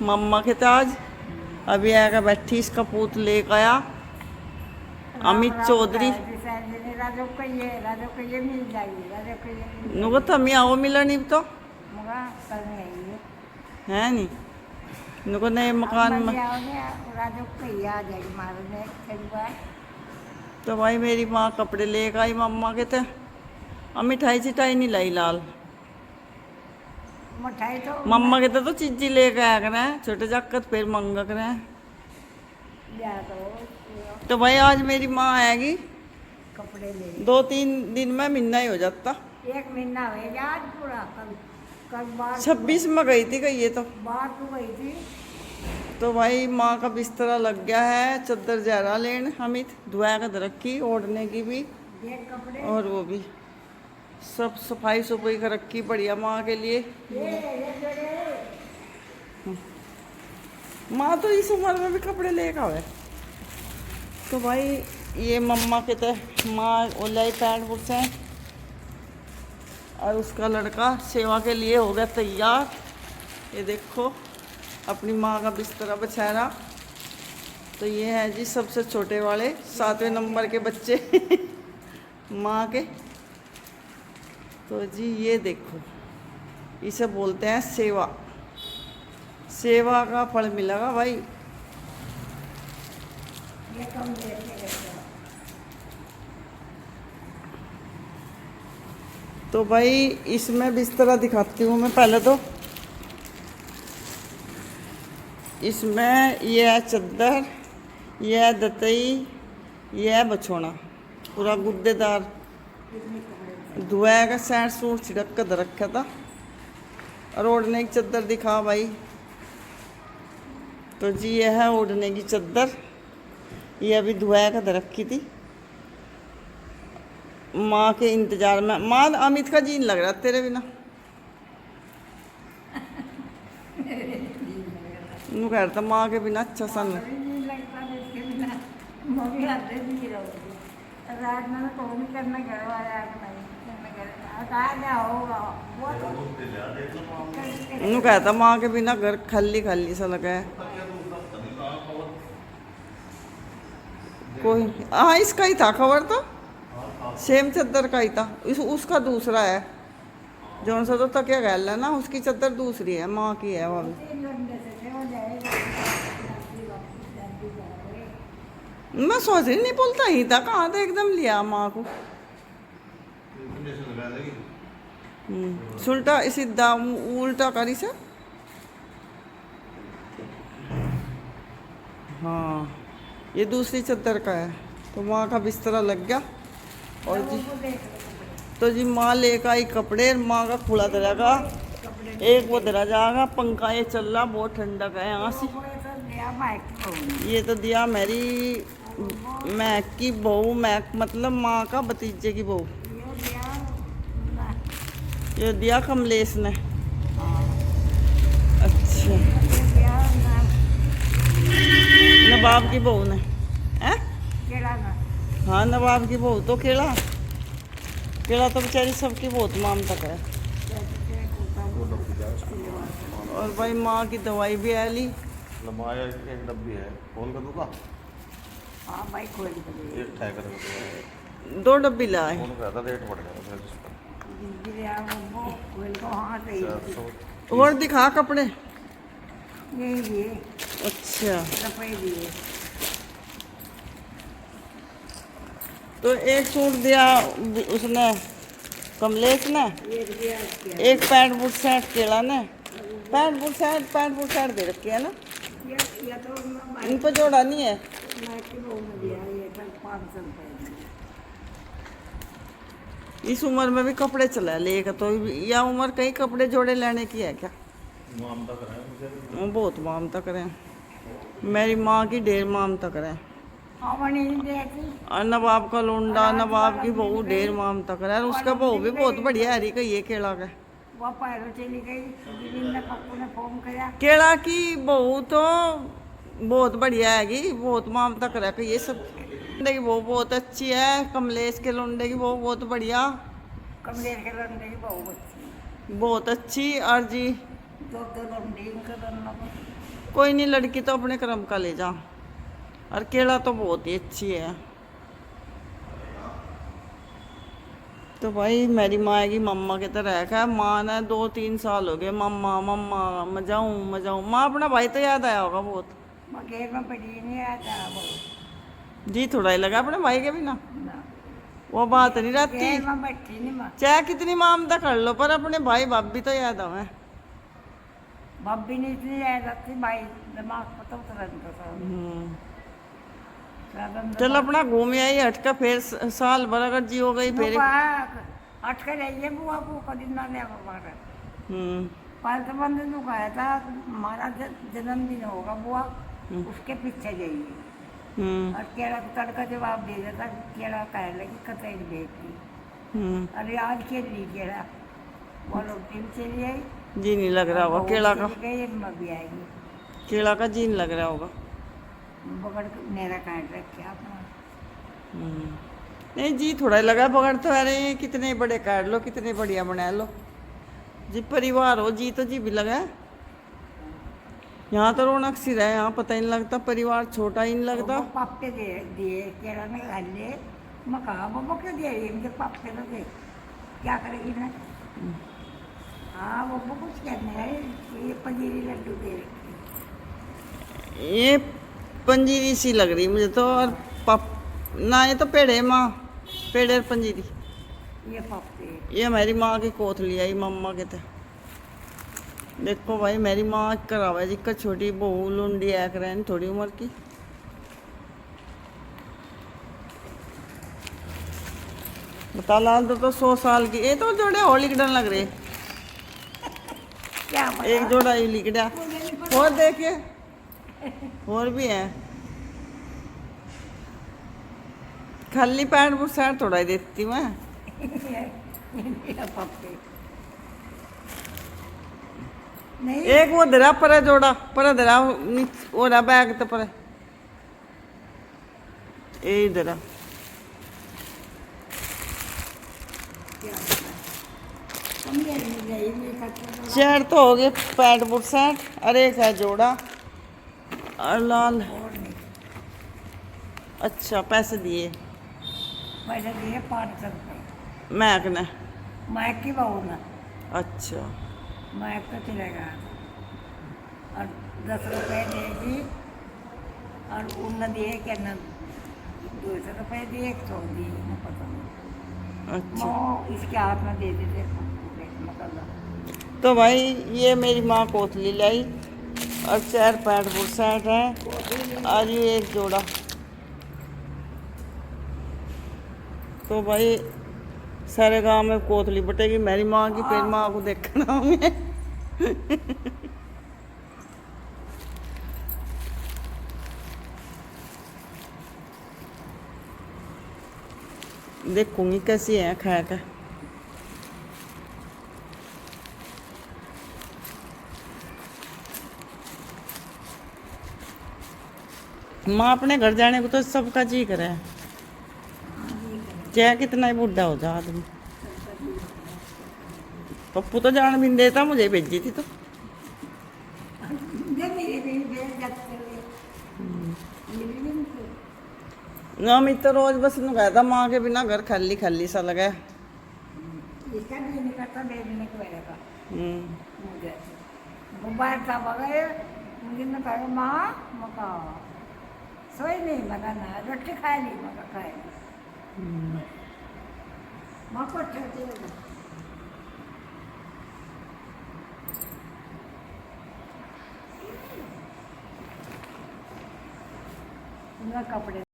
मम्मा के ताज अभी आएगा बैठी इसका पूत लेकर आया अमित चौधरी नुको तमी आओ मिला नहीं तो है नहीं नुको नए मकान में तो भाई मेरी माँ कपड़े लेकर आई मम्मा के थे मिठाई चिठाई नहीं लाई लाल मिठाई तो मम्मा के तो चीजी लेकर आया करें छोटे जाकत फिर मंगा करें तो भाई आज मेरी माँ आएगी कपड़े ले 2-3 दिन में महीना ही हो जाता 1 महीना हो गया आज पूरा कल बाहर 26 में गई थी कही तो बाहर तो गई थी तो भाई माँ का बिस्तरा लग गया है चद्दर जहरा लेन अमित धुआ का रखी ओढ़ने की भी ये कपड़े और वो भी सब सफाई सफाई कर रखी बढ़िया माँ के लिए माँ तो इस उम्र में भी कपड़े लेकर आवे तो भाई ये मम्मा के तह माँ ओलाई पैंट बुट है और उसका लड़का सेवा के लिए हो गया तैयार ये देखो अपनी माँ का बिस्तरा बिछाना तो ये है जी सबसे छोटे वाले 7वें नंबर के बच्चे माँ के तो जी ये देखो इसे बोलते हैं सेवा सेवा का फल मिलेगा भाई ये कम देते तो भाई इसमें बिस्तरा दिखाती हूँ मैं पहले तो इसमें यह है चद्दर यह है दतई यह है बछोना पूरा गुद्देदार धुआ का सैंड सूट छिड़क कर रखा था और ओढ़ने की चद्दर दिखा भाई तो जी यह है ओढ़ने की चद्दर ये अभी धुआ का रखी थी माँ के इंतजार में माँ अमित का जीन लग रहा तेरे बिना नू कह रहा था माँ के बिना अच्छा सन नू कहता माँ के बिना घर खाली खाली सा लगा है कोई हाँ इसका ही था खबर तो सेम चद्दर का ही था उसका दूसरा है जौन सा तो तकिया गैल है ना उसकी चद्दर दूसरी है माँ की है वो भी मैं सोच रही नहीं बोलता ही था कहाँ था एकदम लिया माँ को सुलटा सीधा उल्टा करी से हाँ ये दूसरी चद्दर का है तो माँ का बिस्तरा लग गया और जी तो जी माँ लेकर आई कपड़े माँ का खुला धरेगा एक वो धरा जाएगा पंखा ये चल रहा बहुत ठंडक है यहाँ से ये तो दिया मेरी मैक की बहू मैक मतलब माँ का भतीजे की बहू ये दिया कमलेश ने अच्छा नवाब की बहू ने हैं हाँ नवाब की बहू तो केला केला तो बेचारी सबकी बहुत ममता है और भाई माँ की दवाई भी आ ली एक डब्बी है खोल कर दूंगा हाँ भाई खोल के एक ठाई कर 2 डब्बी लाए फोन कर था रेट बढ़ गया और दिखा कपड़े यही दिए अच्छा रुपये दिए तो एक सूट दिया उसने कमलेश ने एक पैंट बूट शर्ट केला ने पैंट बूट शर्ट दे रखी है ना इन पर जोड़ा नहीं है इस उम्र में भी कपड़े चला लेगा तो यह उम्र कहीं कपड़े जोड़े लेने की है क्या बहुत ममता करें मेरी माँ की ढेर ममता करें और नवाब का लोंडा नवाब की बहू ढेर ममता करें और उसका बहू भी बहुत बढ़िया हरी का ये केला का केला की बहू तो बहुत बढ़िया हैगी बहुत ममता करे कि ये सब लोंडे की बहू बहुत अच्छी है कमलेश के लोंडे की बहू बहुत बढ़िया कमलेश के लोंडे की बहू बहुत अच्छी और जी दो लोंडे कोई नहीं, लड़की तो अपने कर्म का ले जा। और केला तो बहुत ही अच्छी है। तो भाई मेरी माँ आएगी मम्मा की तरह है। माँ ने 2-3 साल हो गए मम्मा मम्मा मजाऊँ। माँ अपना भाई तो याद आया होगा बहुत। मगर में पड़ी नहीं आता वो जी थोड़ा ही लगा अपने भाई के बिना, ना वो बात नहीं रहती। गेर में बैठी नहीं माँ चाहे कितनी मामदा कर लो, पर अपने भाई भाभी तो याद आवे। बब्बी ने इतनी याद आती भाई दिमाग पता तुरंत चल अपना घूम आई हटका, फिर साल भर अगर जी हो गई फिर। हट कर जाइए बुआ को कभी ना ले बाहर हम्म पाल के बंदे ने कहा था हमारा जन्मदिन होगा बुआ उसके पीछे जाइए। हम्म और केड़ा को तड़का जवाब दे देता, केड़ा कह लगी कतई बेचती। अरे आज खेल ली केड़ा वो रोटी भी चली आई। जी नहीं लग रहा होगा केला का, गई मैं भी आएगी केला का जी नहीं लग रहा होगा। बगड़ मेरा काट रखे अपना नहीं जी थोड़ा ही लगा, बगड़ तो आ रहे हैं। कितने बड़े काट लो, कितने बढ़िया बना लो जी। परिवार हो जी तो जी भी लगा है। यहाँ तो रौनक सी रहे, यहाँ पता ही नहीं लगता, परिवार छोटा ही नहीं लगता। वो पापे दे दिए केड़ा ने खा लिए। मैं कहा बब्बा क्यों दे रही है मुझे पापे तो दे क्या करेगी ना। हाँ बब्बा कुछ कहने है ये पनीरी लड्डू दे रही। ये पंजीरी सी लग रही मुझे तो। और ना ये तो पेड़े माँ, पेड़े और पंजीरी। ये पापे ये मेरी माँ की कोथली आई मम्मा के थे। देखो भाई मेरी माँ करावा जी का छोटी बहू लुंडी आ कर थोड़ी उम्र की। बता लाल तो 100 साल की। ये तो जोड़े और लिकड़न लग रहे। क्या एक जोड़ा ही लिकड़ा और देखिए और भी है। खाली पैंट बुट शर्ट थोड़ा ही देती मैं। पापे नहीं एक वो दरा पर जोड़ा पर दरा वो रहा बैग तो पर ए दरा शर्ट तो हो गए, पैंट बुट शर्ट और एक है जोड़ा और लाल। अच्छा पैसे दिए पैसे दिए 500 रुपये मैक ने। मैक की बहू ना अच्छा मैक तो चलेगा और 10 रुपये देगी और उन दिए क्या ना 200 रुपये दिए 100 दिए मैं पता नहीं। अच्छा मैं इसके हाथ में दे देते मतलब। तो भाई ये मेरी माँ कोतली लाई और 4 पैंट बुट शर्ट है और ये एक जोड़ा। तो भाई सारे गांव में कोतली बटेगी मेरी माँ की, फिर माँ को देखना हमें। देखूंगी कैसी है खा कर। माँ अपने घर जाने को तो सबका जी करे, चाहे कितना ही बूढ़ा हो जा आदमी। पप्पू तो जान भी नहीं देता, मुझे भेजी थी तो। अमित तो रोज बस नु कहता माँ के बिना घर खाली खाली सा लगा। इसका भी नहीं करता भेजने को रहेगा हम्म मुझे मोबाइल था बगैर मुझे न कहा माँ मका सोई नहीं मगा ना रोटी खा ली मगा खाए माँ को छोटे कपड़े